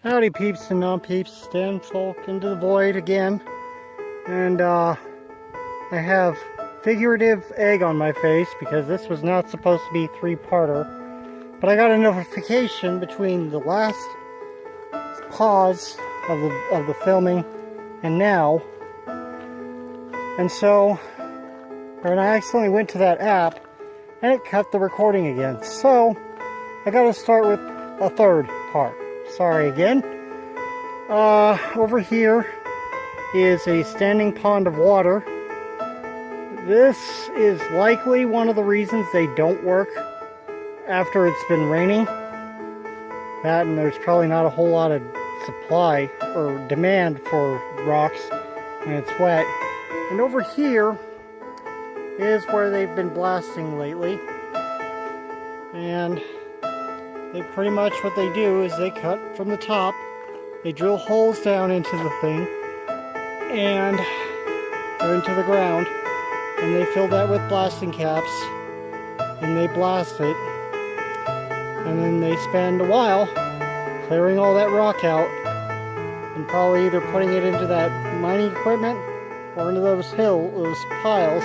Howdy peeps and non-peeps, stand folk into the void again. And I have figurative egg on my face because this was not supposed to be three-parter. But I got a notification between the last pause of the filming and now. And so, and I accidentally went to that app and it cut the recording again. So, I gotta start with a third part. Sorry again. Over here is a standing pond of water. This is likely one of the reasons they don't work after it's been raining. That, and there's probably not a whole lot of supply or demand for rocks when it's wet. And over here is where they've been blasting lately. And they pretty much what they do is they cut from the top, they drill holes down into the thing, and or into the ground, and they fill that with blasting caps, and they blast it, and then they spend a while clearing all that rock out, and probably either putting it into that mining equipment or into those piles,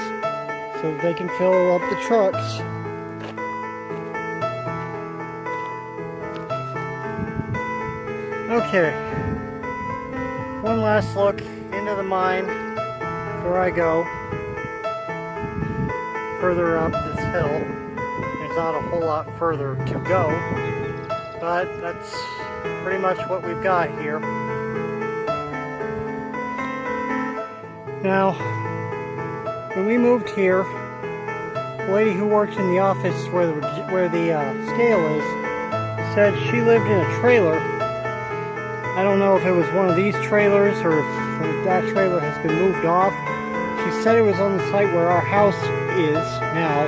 so that they can fill up the trucks. Okay, one last look into the mine before I go further up this hill. There's not a whole lot further to go, but that's pretty much what we've got here. Now, when we moved here, the lady who worked in the office where the scale is said she lived in a trailer. I don't know if it was one of these trailers or if that trailer has been moved off. She said it was on the site where our house is now.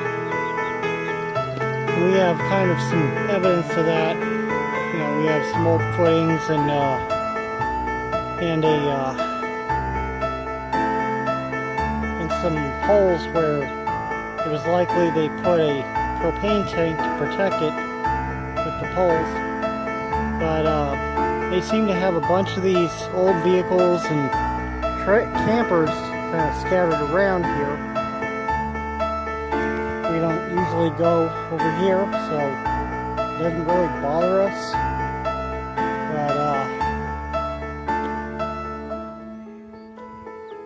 And we have kind of some evidence of that. You know, we have some old footings and some holes where it was likely they put a propane tank to protect it with the poles. But they seem to have a bunch of these old vehicles and campers kind of scattered around here. We don't usually go over here, so it doesn't really bother us. But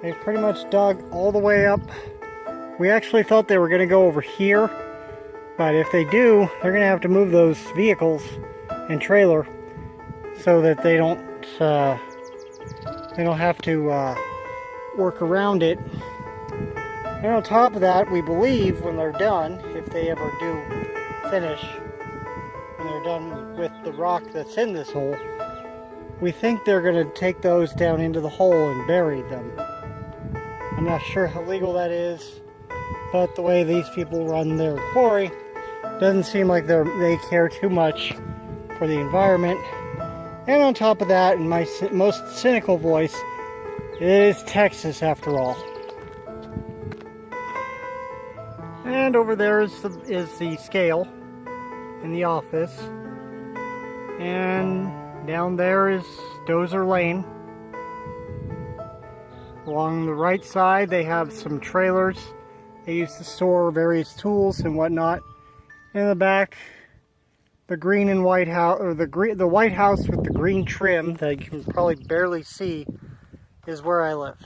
they've pretty much dug all the way up. We actually thought they were going to go over here, but if they do, they're going to have to move those vehicles and trailer so that they don't have to work around it. And on top of that, we believe when they're done, if they ever do finish, when they're done with the rock that's in this hole, we think they're going to take those down into the hole and bury them. I'm not sure how legal that is, but the way these people run their quarry, doesn't seem like they care too much for the environment. And on top of that, in my most cynical voice, it is Texas after all. And over there is the scale in the office. And down there is Dozer Lane. Along the right side, they have some trailers. They used to store various tools and whatnot. In the back, the green and white house, or the white house with the green trim that you can probably barely see, is where I live.